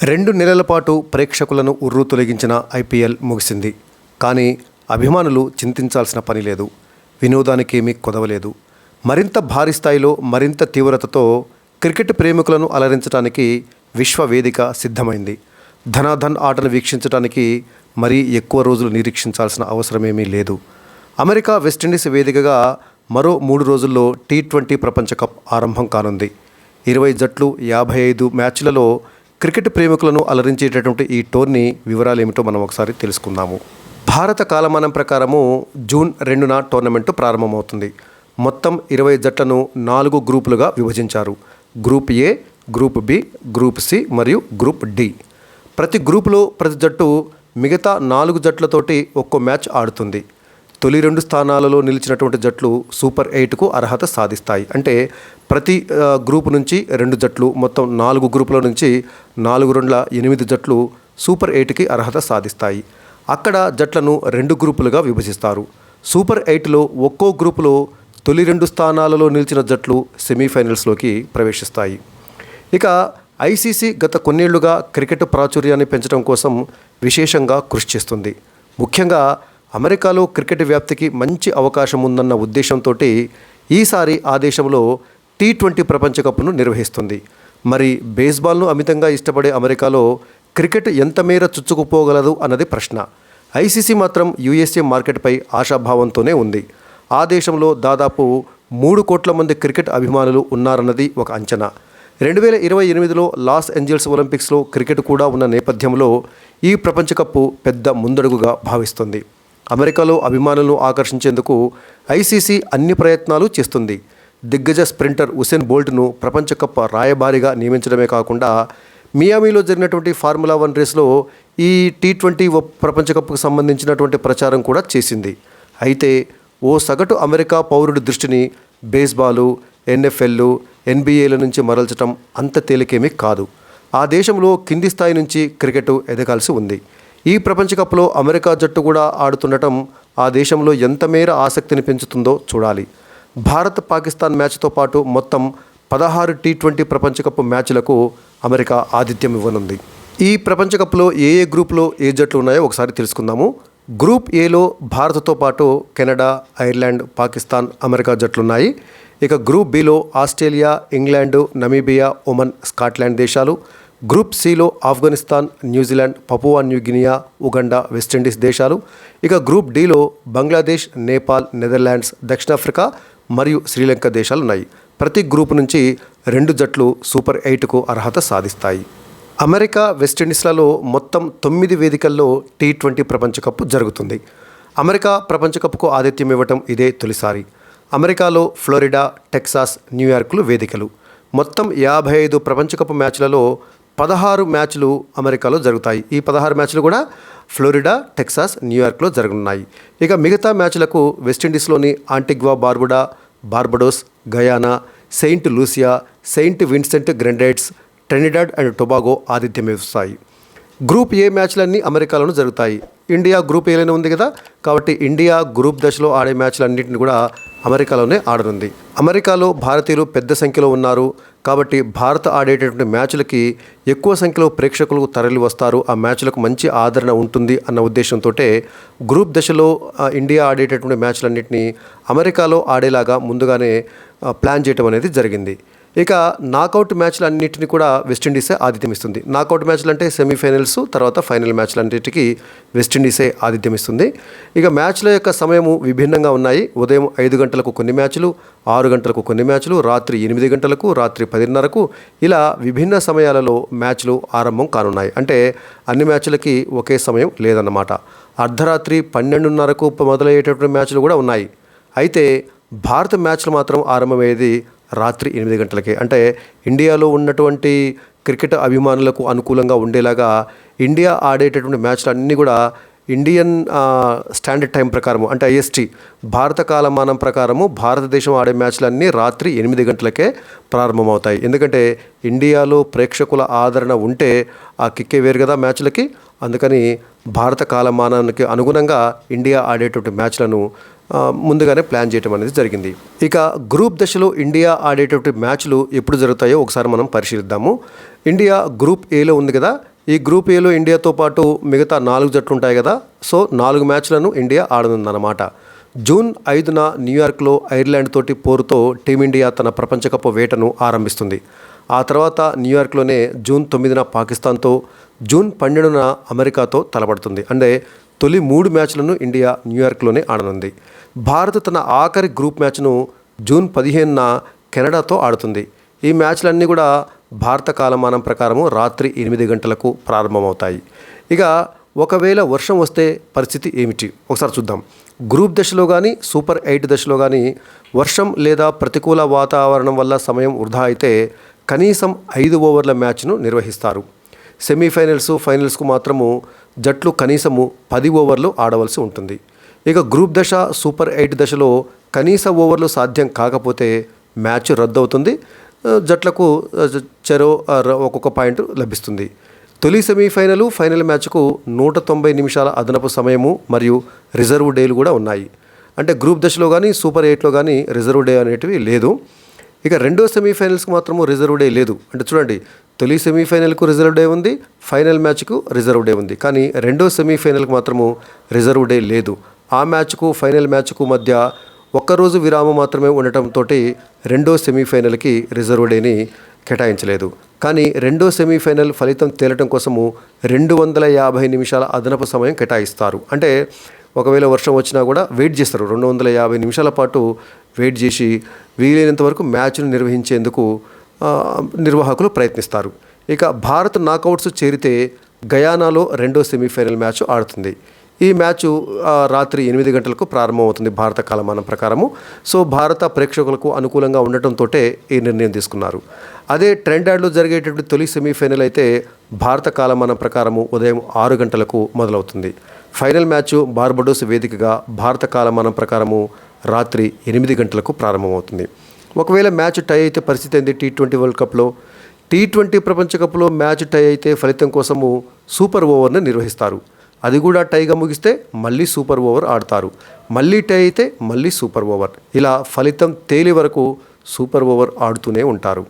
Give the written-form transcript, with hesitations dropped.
2 నెలల పాటు ప్రేక్షకులను ఉర్రూతొలగించిన ఐపీఎల్ ముగిసింది. కానీ అభిమానులు చింతించాల్సిన పని లేదు. వినోదానికేమీ కొదవలేదు. మరింత భారీ స్థాయిలో, మరింత తీవ్రతతో క్రికెట్ ప్రేమికులను అలరించడానికి విశ్వవేదిక సిద్ధమైంది. ధనాధన్ ఆటను వీక్షించడానికి మరీ ఎక్కువ రోజులు నిరీక్షించాల్సిన అవసరమేమీ లేదు. అమెరికా వెస్టిండీస్ వేదికగా మరో 3 రోజుల్లో T20 ప్రపంచ కప్ ఆరంభం కానుంది. 20 జట్లు 55 మ్యాచ్లలో క్రికెట్ ప్రేమికులను అలరించేటటువంటి ఈ టోర్నీ వివరాలు ఏమిటో మనం ఒకసారి తెలుసుకుందాము. భారత కాలమానం ప్రకారము జూన్ 2న టోర్నమెంటు ప్రారంభమవుతుంది. మొత్తం 20 జట్లను 4 గ్రూపులుగా విభజించారు. Group A, group B, group C మరియు గ్రూప్ డి. ప్రతి గ్రూపులో ప్రతి జట్టు మిగతా 4 జట్లతోటి ఒక్కో మ్యాచ్ ఆడుతుంది. తొలి 2 స్థానాలలో నిలిచినటువంటి జట్లు సూపర్ 8కు అర్హత సాధిస్తాయి. అంటే ప్రతి గ్రూపు నుంచి 2 జట్లు, మొత్తం 4 గ్రూపుల నుంచి 4 2 8 జట్లు సూపర్ 8కి అర్హత సాధిస్తాయి. అక్కడ జట్లను 2 గ్రూపులుగా విభజిస్తారు. సూపర్ 8లో ఒక్కో గ్రూపులో తొలి 2 స్థానాలలో నిలిచిన జట్లు సెమీఫైనల్స్లోకి ప్రవేశిస్తాయి. ఇక ఐసీసీ గత కొన్నేళ్లుగా క్రికెట్ ప్రాచుర్యాన్ని పెంచడం కోసం విశేషంగా కృషి చేస్తుంది. ముఖ్యంగా అమెరికాలో క్రికెట్ వ్యాప్తికి మంచి అవకాశం ఉందన్న ఉద్దేశంతో ఈసారి ఆ దేశంలో T20 ప్రపంచ కప్ను నిర్వహిస్తుంది. మరి బేస్బాల్ను అమితంగా ఇష్టపడే అమెరికాలో క్రికెట్ ఎంత మేర చుచ్చుకుపోగలదు అన్నది ప్రశ్న. ఐసీసీ మాత్రం యూఎస్ఏ మార్కెట్పై ఆశాభావంతోనే ఉంది. ఆ దేశంలో దాదాపు 3 కోట్ల మంది క్రికెట్ అభిమానులు ఉన్నారన్నది ఒక అంచనా. 2028లో లాస్ ఏంజల్స్ ఒలింపిక్స్లో క్రికెట్ కూడా ఉన్న నేపథ్యంలో ఈ ప్రపంచ కప్పు పెద్ద ముందడుగుగా భావిస్తుంది. అమెరికాలో అభిమానులను ఆకర్షించేందుకు ఐసీసీ అన్ని ప్రయత్నాలు చేస్తుంది. దిగ్గజ స్ప్రింటర్ ఉసేన్ బోల్ట్ను ప్రపంచ కప్ రాయబారిగా నియమించడమే కాకుండా మియామిలో జరిగినటువంటి ఫార్ములా 1 రేస్లో ఈ T20 ప్రపంచ కప్కు సంబంధించినటువంటి ప్రచారం కూడా చేసింది. అయితే ఓ సగటు అమెరికా పౌరుడి దృష్టిని బేస్బాలు, NFL, NBA నుంచి మరల్చడం అంత తేలికేమీ కాదు. ఆ దేశంలో కింది స్థాయి నుంచి క్రికెట్ ఎదగాల్సి ఉంది. ఈ ప్రపంచ కప్లో అమెరికా జట్టు కూడా ఆడుతుండటం ఆ దేశంలో ఎంత మేర ఆసక్తిని పెంచుతుందో చూడాలి. భారత్ పాకిస్తాన్ మ్యాచ్తో పాటు మొత్తం 16 T20 ప్రపంచ కప్ మ్యాచ్లకు అమెరికా ఆతిథ్యం ఇవ్వనుంది. ఈ ప్రపంచ కప్లో ఏ గ్రూప్లో ఏ జట్లు ఉన్నాయో ఒకసారి తెలుసుకుందాము. గ్రూప్ ఏలో భారత్తో పాటు కెనడా, ఐర్లాండ్, పాకిస్తాన్, అమెరికా జట్లున్నాయి. ఇక గ్రూప్ బిలో Australia, England, Namibia, Oman, Scotland దేశాలు. గ్రూప్ సిలో Afghanistan, New Zealand, Papua New Guinea, Uganda, West Indies దేశాలు. ఇక గ్రూప్ డిలో బంగ్లాదేశ్, నేపాల్, నెదర్లాండ్స్, దక్షిణాఫ్రికా మరియు శ్రీలంక దేశాలు ఉన్నాయి. ప్రతి గ్రూపు నుంచి 2 జట్లు సూపర్ 8కు అర్హత సాధిస్తాయి. అమెరికా, వెస్టిండీస్లలో మొత్తం 9 వేదికల్లో T20 ప్రపంచ కప్ జరుగుతుంది. అమెరికా ప్రపంచ కప్కు ఆతిథ్యం ఇవ్వటం ఇదే తొలిసారి. అమెరికాలో ఫ్లోరిడా, టెక్సాస్, న్యూయార్క్లు వేదికలు. మొత్తం 55 ప్రపంచ కప్ మ్యాచ్లలో 16 మ్యాచ్లు అమెరికాలో జరుగుతాయి. ఈ 16 మ్యాచ్లు కూడా ఫ్లోరిడా, టెక్సాస్, న్యూయార్క్లో జరగనున్నాయి. ఇక మిగతా మ్యాచ్లకు వెస్టిండీస్లోని Antigua, Barbuda, Barbados, Guyana, Saint Lucia, Saint Vincent Grenadines, Trinidad and Tobago ఆతిథ్యం ఇస్తాయి. గ్రూప్ ఏ మ్యాచ్లన్నీ అమెరికాలోనూ జరుగుతాయి. ఇండియా గ్రూప్ ఏలోనే ఉంది కదా, కాబట్టి ఇండియా గ్రూప్ దశలో ఆడే మ్యాచ్లన్నింటినీ కూడా అమెరికాలోనే ఆడనుంది. అమెరికాలో భారతీయులు పెద్ద సంఖ్యలో ఉన్నారు కాబట్టి భారత్ ఆడేటటువంటి మ్యాచ్లకి ఎక్కువ సంఖ్యలో ప్రేక్షకులు తరలి వస్తారు. ఆ మ్యాచ్లకు మంచి ఆదరణ ఉంటుంది అన్న ఉద్దేశంతో గ్రూప్ దశలో ఇండియా ఆడేటటువంటి మ్యాచ్లన్నింటినీ అమెరికాలో ఆడేలాగా ముందుగానే ప్లాన్ చేయడం అనేది జరిగింది. ఇక నాకౌట్ మ్యాచ్లన్నింటినీ కూడా వెస్టిండీసే ఆతిథ్యం ఇస్తుంది. నాకౌట్ మ్యాచ్లు అంటే సెమీఫైనల్స్, తర్వాత ఫైనల్ మ్యాచ్లన్నింటికి వెస్టిండీసే ఆతిథ్యం ఇస్తుంది. ఇక మ్యాచ్ల యొక్క సమయము విభిన్నంగా ఉన్నాయి. ఉదయం 5 గంటలకు కొన్ని మ్యాచ్లు, 6 గంటలకు కొన్ని మ్యాచ్లు, రాత్రి 8 గంటలకు, రాత్రి 10:30కు ఇలా విభిన్న సమయాలలో మ్యాచ్లు ఆరంభం కానున్నాయి. అంటే అన్ని మ్యాచ్లకి ఒకే సమయం లేదన్నమాట. అర్ధరాత్రి 12:30కు మొదలయ్యేటటువంటి మ్యాచ్లు కూడా ఉన్నాయి. అయితే భారత మ్యాచ్లు మాత్రం ఆరంభమయ్యేది రాత్రి 8 గంటలకే. అంటే ఇండియాలో ఉన్నటువంటి క్రికెట్ అభిమానులకు అనుకూలంగా ఉండేలాగా ఇండియా ఆడేటటువంటి మ్యాచ్లు అన్నీ కూడా ఇండియన్ స్టాండర్డ్ టైం ప్రకారము, అంటే IST భారత కాలమానం ప్రకారము భారతదేశం ఆడే మ్యాచ్లన్నీ రాత్రి 8 గంటలకే ప్రారంభమవుతాయి. ఎందుకంటే ఇండియాలో ప్రేక్షకుల ఆదరణ ఉంటే ఆ కిక్కే వేరు కదా మ్యాచ్లకి. అందుకని భారత కాలమానానికి అనుగుణంగా ఇండియా ఆడేటువంటి మ్యాచ్లను ముందుగానే ప్లాన్ చేయడం అనేది జరిగింది. ఇక గ్రూప్ దశలో ఇండియా ఆడేటువంటి మ్యాచ్లు ఎప్పుడు జరుగుతాయో ఒకసారి మనం పరిశీలిద్దాము. ఇండియా గ్రూప్ ఏలో ఉంది కదా, ఈ గ్రూప్ ఏలో ఇండియాతో పాటు మిగతా 4 జట్లు ఉంటాయి కదా. సో 4 మ్యాచ్లను ఇండియా ఆడనుందన్నమాట. జూన్ 5న న్యూయార్క్లో ఐర్లాండ్ తోటి పోరుతో టీమిండియా తన ప్రపంచ కప్ వేటను ఆరంభిస్తుంది. ఆ తర్వాత న్యూయార్క్లోనే జూన్ 9న పాకిస్తాన్తో, జూన్ 12న అమెరికాతో తలపడుతుంది. అంటే తొలి 3 మ్యాచ్లను ఇండియా న్యూయార్క్లోనే ఆడనుంది. భారత్ తన ఆఖరి గ్రూప్ మ్యాచ్ను జూన్ 15న కెనడాతో ఆడుతుంది. ఈ మ్యాచ్లన్నీ కూడా భారత కాలమానం ప్రకారము రాత్రి 8 గంటలకు ప్రారంభమవుతాయి. ఇక ఒకవేళ వర్షం వస్తే పరిస్థితి ఏమిటి ఒకసారి చూద్దాం. గ్రూప్ దశలో కానీ సూపర్ 8 దశలో కానీ వర్షం లేదా ప్రతికూల వాతావరణం వల్ల సమయం వృధా అయితే కనీసం 5 ఓవర్ల మ్యాచ్ను నిర్వహిస్తారు. సెమీఫైనల్స్, ఫైనల్స్కు మాత్రము జట్లు కనీసము 10 ఓవర్లు ఆడవలసి ఉంటుంది. ఇక గ్రూప్ దశ, సూపర్ 8 దశలో కనీస ఓవర్లు సాధ్యం కాకపోతే మ్యాచ్ రద్దవుతుంది. జట్లకు చెరో ఒక్కొక్క పాయింట్ లభిస్తుంది. తొలి సెమీఫైనల్, ఫైనల్ మ్యాచ్కు 190 నిమిషాల అదనపు సమయము మరియు రిజర్వ్ డేలు కూడా ఉన్నాయి. అంటే గ్రూప్ దశలో కానీ సూపర్ 8లో కానీ రిజర్వ్ డే అనేటివి లేదు. ఇక రెండో సెమీఫైనల్స్కి మాత్రము రిజర్వ్ డే లేదు. అంటే చూడండి, తొలి సెమీఫైనల్కు రిజర్వ్ డే ఉంది, ఫైనల్ మ్యాచ్కు రిజర్వ్ డే ఉంది. కానీ రెండో సెమీఫైనల్కి మాత్రము రిజర్వ్ డే లేదు. ఆ మ్యాచ్కు ఫైనల్ మ్యాచ్కు మధ్య ఒక్కరోజు విరామం మాత్రమే ఉండటంతో రెండో సెమీఫైనల్కి రిజర్వ్ డేని కేటాయించలేదు. కానీ రెండో సెమీఫైనల్ ఫలితం తేలటం కోసము 250 నిమిషాల అదనపు సమయం కేటాయిస్తారు. అంటే ఒకవేళ వర్షం వచ్చినా కూడా వెయిట్ చేస్తారు. 250 నిమిషాల పాటు వెయిట్ చేసి వీలైనంత వరకు మ్యాచ్ను నిర్వహించేందుకు నిర్వాహకులు ప్రయత్నిస్తారు. ఇక భారత్ నాకౌట్స్ చేరితే గయానాలో రెండో సెమీఫైనల్ మ్యాచ్ ఆడుతుంది. ఈ మ్యాచ్ రాత్రి 8 గంటలకు ప్రారంభమవుతుంది భారత కాలమానం ప్రకారము. సో భారత ప్రేక్షకులకు అనుకూలంగా ఉండటంతో ఈ నిర్ణయం తీసుకున్నారు. అదే ట్రెండాడ్లో జరిగేటటువంటి తొలి సెమీఫైనల్ అయితే భారత కాలమానం ప్రకారము ఉదయం 6 గంటలకు మొదలవుతుంది. ఫైనల్ మ్యాచ్ బార్బడోస్ వేదికగా భారత కాలమానం ప్రకారము రాత్రి 8 గంటలకు ప్రారంభమవుతుంది. ఒకవేళ మ్యాచ్ టై అయితే పరిస్థితి ఏంది? T20 వరల్డ్ కప్లో, T20 ప్రపంచ కప్లో మ్యాచ్ టై అయితే ఫలితం కోసము సూపర్ ఓవర్ని నిర్వహిస్తారు. అది కూడా టైగా ముగిస్తే మళ్ళీ సూపర్ ఓవర్ ఆడతారు. మళ్ళీ టై అయితే మళ్ళీ సూపర్ ఓవర్. ఇలా ఫలితం తేలి వరకు సూపర్ ఓవర్ ఆడుతూనే ఉంటారు.